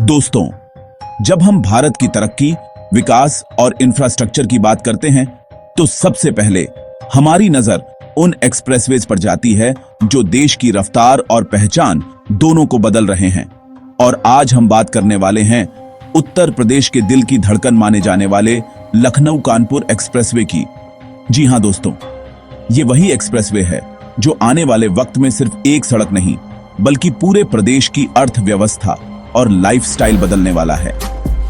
दोस्तों, जब हम भारत की तरक्की, विकास और इंफ्रास्ट्रक्चर की बात करते हैं तो सबसे पहले हमारी नजर उन एक्सप्रेसवेज पर जाती है जो देश की रफ्तार और पहचान दोनों को बदल रहे हैं। और आज हम बात करने वाले हैं उत्तर प्रदेश के दिल की धड़कन माने जाने वाले लखनऊ कानपुर एक्सप्रेसवे की। जी हां दोस्तों, ये वही एक्सप्रेसवे है जो आने वाले वक्त में सिर्फ एक सड़क नहीं बल्कि पूरे प्रदेश की अर्थव्यवस्था और लाइफस्टाइल बदलने वाला है।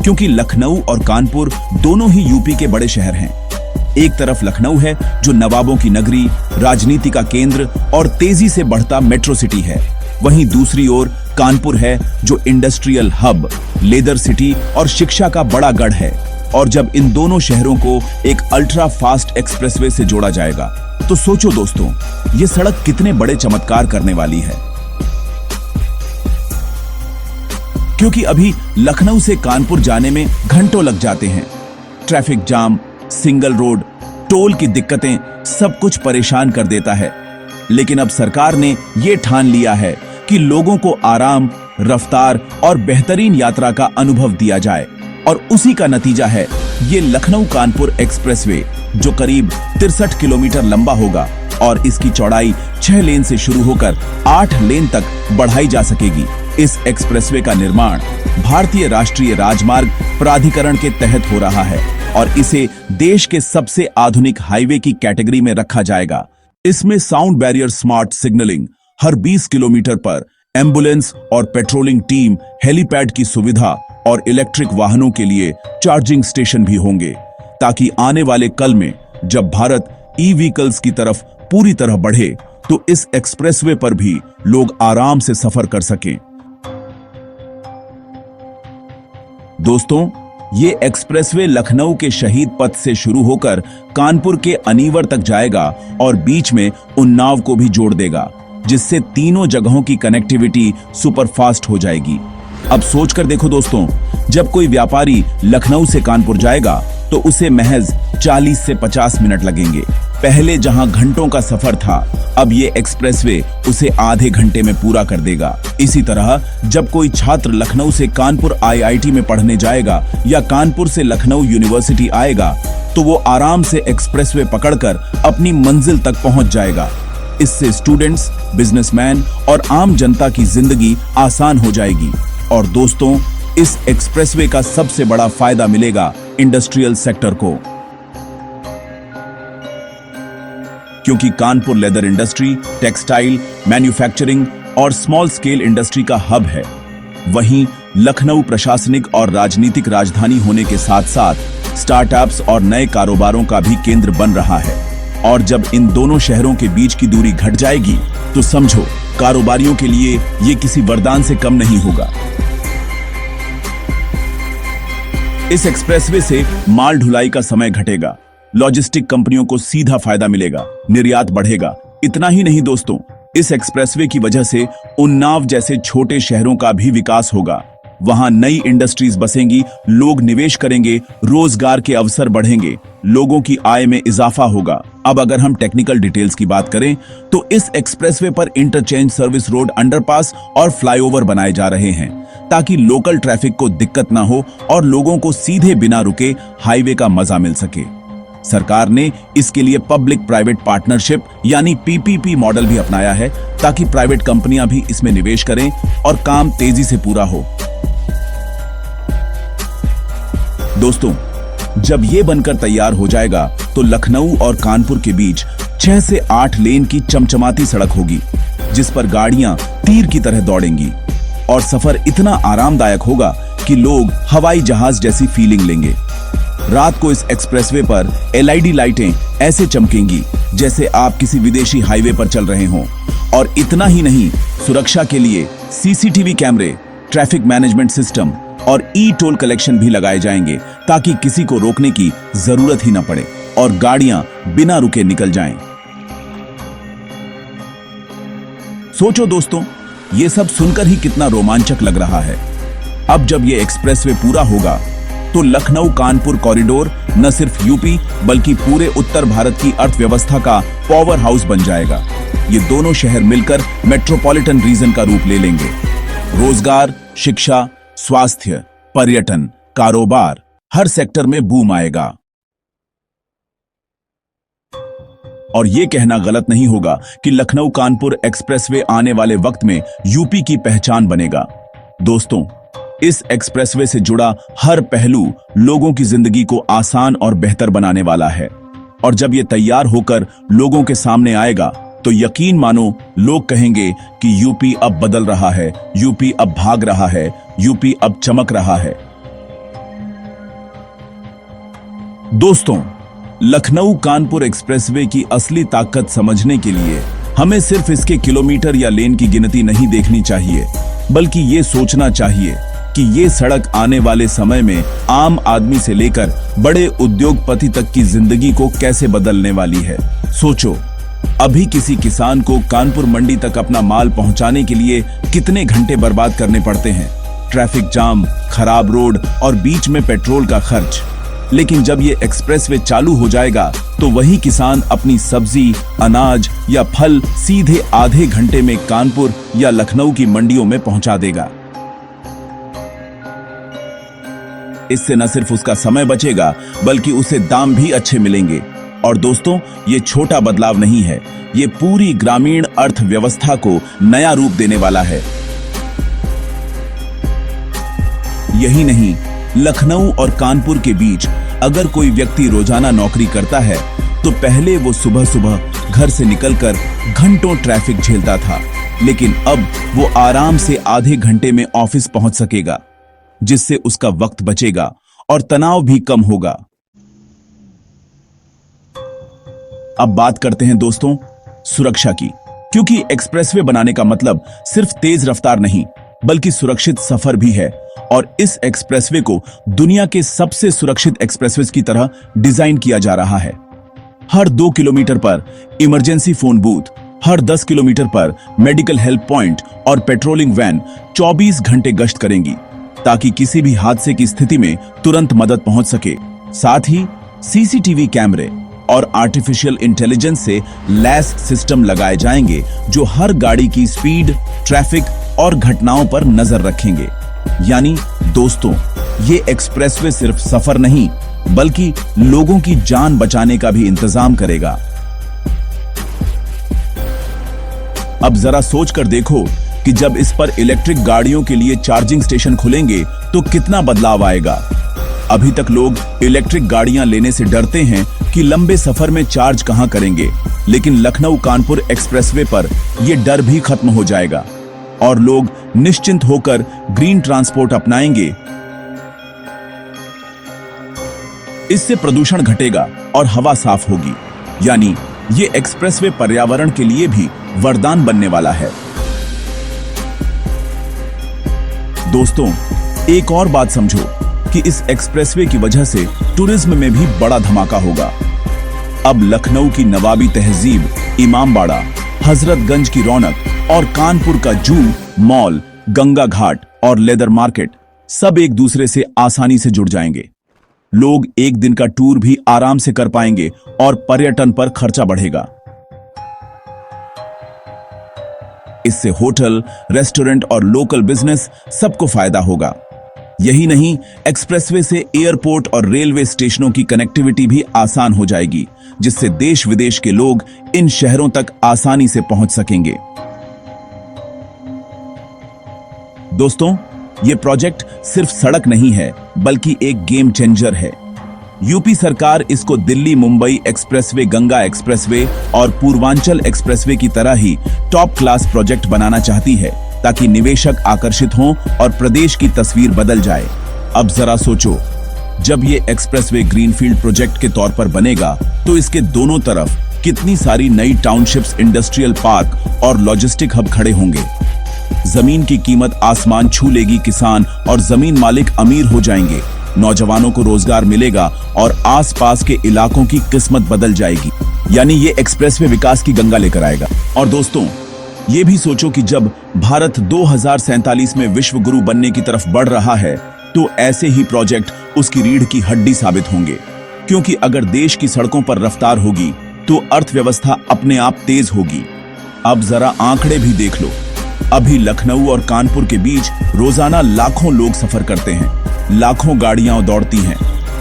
क्योंकि लखनऊ और कानपुर दोनों ही यूपी के बड़े शहर हैं। एक तरफ लखनऊ है जो नवाबों की नगरी, राजनीति का केंद्र और तेजी से बढ़ता मेट्रो सिटी है। वहीं दूसरी ओर कानपुर है जो इंडस्ट्रियल हब, लेदर सिटी और शिक्षा का बड़ा गढ़ है। और जब इन दोनों शहरों को एक अल्ट्रा फास्ट एक्सप्रेसवे से जोड़ा जाएगा तो सोचो दोस्तों, ये सड़क कितने बड़े चमत्कार करने वाली है। क्योंकि अभी लखनऊ से कानपुर जाने में घंटों लग जाते हैं। Traffic jam, single road, toll की दिक्कतें सब कुछ परेशान कर देता है। लेकिन अब सरकार ने यह ठान लिया है कि लोगों को आराम, रफ्तार और बेहतरीन यात्रा का अनुभव दिया जाए। और उसी का नतीजा है ये लखनऊ कानपुर एक्सप्रेसवे जो करीब 63 किलोमीटर लंबा होगा और इसकी चौड़ाई 6 लेन से शुरू होकर 8 लेन तक बढ़ाई जा सकेगी। इस एक्सप्रेसवे का निर्माण भारतीय राष्ट्रीय राजमार्ग प्राधिकरण के तहत हो रहा है और इसे देश के सबसे आधुनिक हाईवे की कैटेगरी में रखा जाएगा। इसमें साउंड बैरियर स्मार्ट सिग्नलिंग, हर 20 किलोमीटर पर एम्बुलेंस और पेट्रोलिंग टीम, हेलीपैड की सुविधा और इलेक्ट्रिक वाहनों के लिए चार्जिंग स्टेशन भी होंगे, ताकि आने वाले कल में जब भारत ई-व्हीकल्स की तरफ पूरी तरह बढ़े तो इस एक्सप्रेसवे पर भी लोग आराम से सफर कर सकें। दोस्तों, ये एक्सप्रेसवे लखनऊ के शहीद पथ से शुरू होकर कानपुर के अनीवर तक जाएगा और बीच में उन्नाव को भी जोड़ देगा, जिससे तीनों जगहों की कनेक्टिविटी सुपरफास्ट हो जाएगी। अब सोचकर देखो दोस्तों, जब कोई व्यापारी लखनऊ से कानपुर जाएगा तो उसे महज 40 से 50 मिनट लगेंगे। पहले जहां घंटों का सफर था, अब ये एक्सप्रेसवे उसे आधे घंटे में पूरा कर देगा। इसी तरह जब कोई छात्र लखनऊ से कानपुर आईआईटी में पढ़ने जाएगा या कानपुर से लखनऊ यूनिवर्सिटी आएगा तो वो आराम से एक्सप्रेसवे पकड़कर अपनी मंजिल तक पहुंच जाएगा। इससे स्टूडेंट्स, बिजनेसमैन और आम जनता की जिंदगी आसान हो जाएगी। और दोस्तों, इस एक्सप्रेसवे का सबसे बड़ा फायदा मिलेगा इंडस्ट्रियल सेक्टर को, क्योंकि Kanpur leather industry, textile, manufacturing और स्मॉल स्केल इंडस्ट्री का हब है। वहीं लखनऊ प्रशासनिक और राजनीतिक राजधानी होने के साथ साथ स्टार्टअप्स और नए कारोबारों का भी केंद्र बन रहा है। और जब इन दोनों शहरों के बीच की दूरी घट जाएगी तो समझो, कारोबारियों के लिए ये किसी वरदान से कम नहीं होगा। इस एक्सप्रेसवे से माल ढुलाई का समय घटेगा, लॉजिस्टिक कंपनियों को सीधा फायदा मिलेगा, निर्यात बढ़ेगा। इतना ही नहीं दोस्तों, इस एक्सप्रेसवे की वजह से उन्नाव जैसे छोटे शहरों का भी विकास होगा। वहां नई इंडस्ट्रीज बसेंगी, लोग निवेश करेंगे, रोजगार के अवसर बढ़ेंगे, लोगों की आय में इजाफा होगा। अब अगर हम टेक्निकल डिटेल्स की बात करें तो इस एक्सप्रेसवे पर इंटरचेंज, सर्विस रोड, अंडरपास और फ्लाईओवर बनाए जा रहे हैं ताकि लोकल ट्रैफिक को दिक्कत ना हो और लोगों को सीधे बिना रुके हाईवे का मजा मिल सके। सरकार ने इसके लिए पब्लिक प्राइवेट पार्टनरशिप यानी पीपीपी मॉडल भी अपनाया है ताकि प्राइवेट कंपनियां भी इसमें निवेश करें और काम तेजी से पूरा हो। दोस्तों, जब ये बनकर तैयार हो जाएगा तो लखनऊ और कानपुर के बीच 6 से 8 लेन की चमचमाती सड़क होगी, जिस पर गाड़ियां तीर की तरह दौड़ेंगी और सफर इतना आरामदायक होगा कि लोग हवाई जहाज जैसी फीलिंग लेंगे। रात को इस एक्सप्रेसवे पर एलईडी लाइटें ऐसे चमकेंगी जैसे आप किसी विदेशी हाईवे पर चल रहे हों। और इतना ही नहीं, सुरक्षा के लिए सीसीटीवी कैमरे, ट्रैफिक मैनेजमेंट सिस्टम और ई टोल कलेक्शन भी लगाए जाएंगे ताकि किसी को रोकने की जरूरत ही न पड़े और गाड़ियां बिना रुके निकल जाएं। सोचो दोस्तों, ये सब सुनकर ही कितना रोमांचक लग रहा है। अब जब ये एक्सप्रेसवे पूरा होगा तो लखनऊ कानपुर कॉरिडोर न सिर्फ यूपी बल्कि पूरे उत्तर भारत की अर्थव्यवस्था का पावर हाउस बन जाएगा। ये दोनों शहर मिलकर मेट्रोपॉलिटन रीजन का रूप ले लेंगे। रोजगार, शिक्षा, स्वास्थ्य, पर्यटन, कारोबार, हर सेक्टर में बूम आएगा। और यह कहना गलत नहीं होगा कि लखनऊ कानपुर एक्सप्रेसवे आने वाले वक्त में यूपी की पहचान बनेगा। दोस्तों, इस एक्सप्रेसवे से जुड़ा हर पहलू लोगों की जिंदगी को आसान और बेहतर बनाने वाला है। और जब यह तैयार होकर लोगों के सामने आएगा तो यकीन मानो लोग कहेंगे कि यूपी अब बदल रहा है, यूपी अब भाग रहा है, यूपी अब चमक रहा है। दोस्तों, लखनऊ कानपुर एक्सप्रेसवे की असली ताकत समझने के लिए हमें सिर्फ इसके किलोमीटर या लेन की गिनती नहीं देखनी चाहिए, बल्कि ये सोचना चाहिए कि ये सड़क आने वाले समय में आम आदमी से लेकर बड़े उद्योगपति तक की जिंदगी को कैसे बदलने वाली है। सोचो, अभी किसी किसान को कानपुर मंडी तक अपना माल पहुंचाने के लिए कितने घंटे बर्बाद करने पड़ते हैं। ट्रैफिक जाम, खराब रोड और बीच में पेट्रोल का खर्च। लेकिन जब ये एक्सप्रेसवे चालू हो जाएगा तो वही किसान अपनी सब्जी, अनाज या फल सीधे आधे घंटे में कानपुर या लखनऊ की मंडियों में पहुंचा देगा। इससे न सिर्फ उसका समय बचेगा बल्कि उसे दाम भी अच्छे मिलेंगे। और दोस्तों, ये छोटा बदलाव नहीं है, ये पूरी ग्रामीण अर्थव्यवस्था को नया रूप देने वाला है। यही नहीं, लखनऊ और कानपुर के बीच अगर कोई व्यक्ति रोजाना नौकरी करता है तो पहले वो सुबह सुबह घर से निकलकर घंटों ट्रैफिक झेलता था, लेकिन अब वो आराम से आधे घंटे में ऑफिस पहुंच सकेगा, जिससे उसका वक्त बचेगा और तनाव भी कम होगा। अब बात करते हैं दोस्तों सुरक्षा की, क्योंकि एक्सप्रेसवे बनाने का मतलब सिर्फ तेज रफ्तार नहीं बल्कि सुरक्षित सफर भी है। और इस एक्सप्रेसवे को दुनिया के सबसे सुरक्षित एक्सप्रेसवे की तरह डिजाइन किया जा रहा है। हर 2 किलोमीटर पर इमरजेंसी फोन बूथ, हर 10 किलोमीटर पर मेडिकल हेल्प पॉइंट और पेट्रोलिंग वैन 24 घंटे गश्त करेंगी, ताकि किसी भी हादसे की स्थिति में तुरंत मदद पहुंच सके। साथ ही सीसीटीवी कैमरे और आर्टिफिशियल इंटेलिजेंस से लैस सिस्टम लगाए जाएंगे जो हर गाड़ी की स्पीड, ट्रैफिक और घटनाओं पर नजर रखेंगे। यानी दोस्तों, ये एक्सप्रेसवे सिर्फ सफर नहीं बल्कि लोगों की जान बचाने का भी इंतजाम करेगा। अब जरा सोचकर देखो कि जब इस पर इलेक्ट्रिक गाड़ियों के लिए चार्जिंग स्टेशन खुलेंगे तो कितना बदलाव आएगा। अभी तक लोग इलेक्ट्रिक गाड़ियां लेने से डरते हैं कि लंबे सफर में चार्ज कहां करेंगे, लेकिन लखनऊ कानपुर एक्सप्रेसवे पर यह डर भी खत्म हो जाएगा और लोग निश्चिंत होकर ग्रीन ट्रांसपोर्ट अपनाएंगे। इससे प्रदूषण घटेगा और हवा साफ होगी। यानी ये एक्सप्रेसवे पर्यावरण के लिए भी वरदान बनने वाला है। दोस्तों, एक और बात समझो कि इस एक्सप्रेसवे की वजह से टूरिज्म में भी बड़ा धमाका होगा। अब लखनऊ की नवाबी तहजीब, इमामबाड़ा, हजरतगंज की रौनक और कानपुर का जू, मॉल, गंगा घाट और लेदर मार्केट सब एक दूसरे से आसानी से जुड़ जाएंगे। लोग एक दिन का टूर भी आराम से कर पाएंगे और पर्यटन पर खर्चा बढ़ेगा। इससे होटल, रेस्टोरेंट और लोकल बिजनेस सबको फायदा होगा। यही नहीं, एक्सप्रेसवे से एयरपोर्ट और रेलवे स्टेशनों की कनेक्टिविटी भी आसान हो जाएगी, जिससे देश विदेश के लोग इन शहरों तक आसानी से पहुंच सकेंगे। दोस्तों, यह प्रोजेक्ट सिर्फ सड़क नहीं है बल्कि एक गेम चेंजर है। यूपी सरकार इसको दिल्ली मुंबई एक्सप्रेसवे, गंगा एक्सप्रेसवे और पूर्वांचल एक्सप्रेसवे की तरह ही टॉप क्लास प्रोजेक्ट बनाना चाहती है, ताकि निवेशक आकर्षित हों और प्रदेश की तस्वीर बदल जाए। अब जरा सोचो, जब ये एक्सप्रेसवे ग्रीनफील्ड प्रोजेक्ट के तौर पर बनेगा तो इसके दोनों तरफ कितनी सारी नई टाउनशिप्स, इंडस्ट्रियल पार्क और लॉजिस्टिक हब खड़े होंगे। जमीन की कीमत आसमान छू लेगी, किसान और जमीन मालिक अमीर हो जाएंगे, नौजवानों को रोजगार मिलेगा और आसपास के इलाकों की किस्मत बदल जाएगी। यानी ये एक्सप्रेसवे विकास की गंगा लेकर आएगा। और दोस्तों, ये भी सोचो कि जब भारत 2047 में विश्व गुरु बनने की तरफ बढ़ रहा है तो ऐसे ही प्रोजेक्ट उसकी रीढ़ की हड्डी साबित होंगे, क्योंकि अगर देश की सड़कों पर रफ्तार होगी तो अर्थव्यवस्था अपने आप तेज होगी। अब जरा आंकड़े भी देख लो। अभी लखनऊ और कानपुर के बीच रोजाना लाखों लोग सफर करते हैं, लाखों गाड़ियां दौड़ती हैं,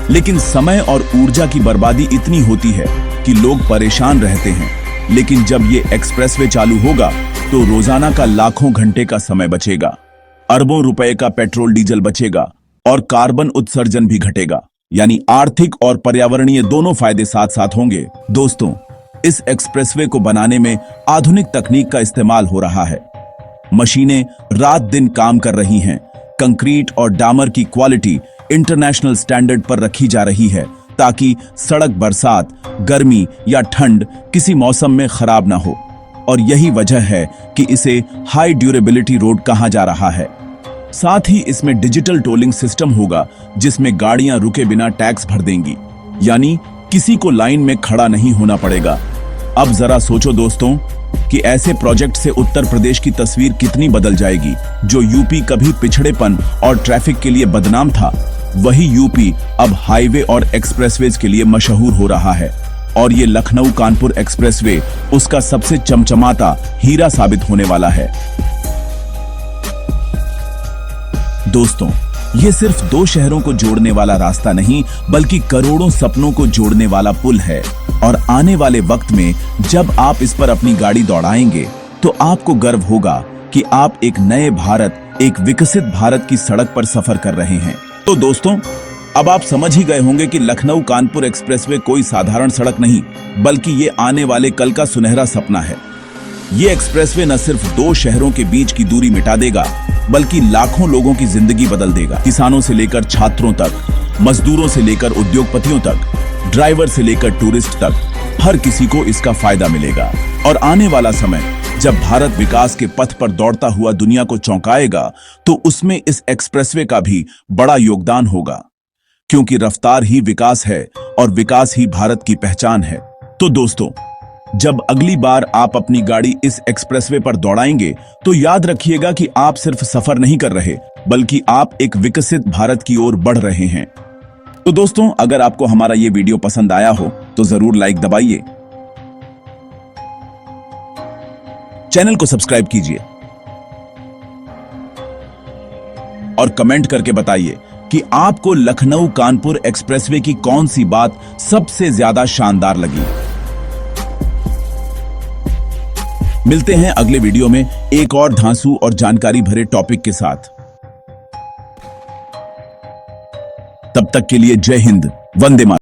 लेकिन समय और ऊर्जा की बर्बादी इतनी होती है कि लोग परेशान रहते हैं। लेकिन जब ये एक्सप्रेसवे चालू होगा तो रोजाना का लाखों घंटे का समय बचेगा, अरबों रुपए का पेट्रोल डीजल बचेगा और कार्बन उत्सर्जन भी घटेगा। यानी आर्थिक और पर्यावरणीय दोनों फायदे साथ साथ होंगे। दोस्तों, इस एक्सप्रेसवे को बनाने में आधुनिक तकनीक का इस्तेमाल हो रहा है। मशीनें रात दिन काम कर रही हैं। कंक्रीट और डामर की क्वालिटी इंटरनेशनल स्टैंडर्ड पर रखी जा रही है ताकि सड़क बरसात, गर्मी या ठंड किसी मौसम में खराब ना हो। और यही वजह है कि इसे हाई ड्यूरेबिलिटी रोड कहा जा रहा है। साथ ही इसमें डिजिटल टोलिंग सिस्टम होगा जिसमें गाड़ियां रुके बिना टैक्स भर देंगी, यानी किसी को लाइन में खड़ा नहीं होना पड़ेगा। अब जरा सोचो दोस्तों कि ऐसे प्रोजेक्ट से उत्तर प्रदेश की तस्वीर कितनी बदल जाएगी। जो यूपी कभी पिछड़ेपन और ट्रैफिक के लिए बदनाम था, वही यूपी अब हाईवे और एक्सप्रेसवेज के लिए मशहूर हो रहा है। और ये लखनऊ कानपुर एक्सप्रेसवे उसका सबसे चमचमाता हीरा साबित होने वाला है। दोस्तों, ये सिर्फ दो शहरों को जोड़ने वाला रास्ता नहीं, बल्कि करोड़ों सपनों को जोड़ने वाला पुल है। और आने वाले वक्त में जब आप इस पर अपनी गाड़ी दौड़ाएंगे तो आपको गर्व होगा कि आप एक नए भारत, एक विकसित भारत की सड़क पर सफर कर रहे हैं। तो दोस्तों, अब आप समझ ही गए होंगे कि लखनऊ कानपुर एक्सप्रेसवे कोई साधारण सड़क नहीं, बल्कि ये आने वाले कल का सुनहरा सपना है। ये एक्सप्रेसवे न सिर्फ दो शहरों के बीच की दूरी मिटा देगा, बल्कि लाखों लोगों की जिंदगी बदल देगा। किसानों से लेकर छात्रों तक, मजदूरों से लेकर उद्योगपतियों तक, ड्राइवर से लेकर टूरिस्ट तक, हर किसी को इसका फायदा मिलेगा। और आने वाला समय जब भारत विकास के पथ पर दौड़ता हुआ दुनिया को चौंकाएगा, तो उसमें इस एक्सप्रेसवे का भी बड़ा योगदान होगा, क्योंकि रफ्तार ही विकास है और विकास ही भारत की पहचान है। तो दोस्तों, जब अगली बार आप अपनी गाड़ी इस एक्सप्रेसवे पर दौड़ाएंगे तो याद रखिएगा कि आप सिर्फ सफर नहीं कर रहे, बल्कि आप एक विकसित भारत की ओर बढ़ रहे हैं। तो दोस्तों, अगर आपको हमारा ये वीडियो पसंद आया हो तो जरूर लाइक दबाइए, चैनल को सब्सक्राइब कीजिए और कमेंट करके बताइए कि आपको लखनऊ कानपुर एक्सप्रेसवे की कौन सी बात सबसे ज्यादा शानदार लगी। मिलते हैं अगले वीडियो में एक और धांसू और जानकारी भरे टॉपिक के साथ। तब तक के लिए जय हिंद, वंदे मातरम।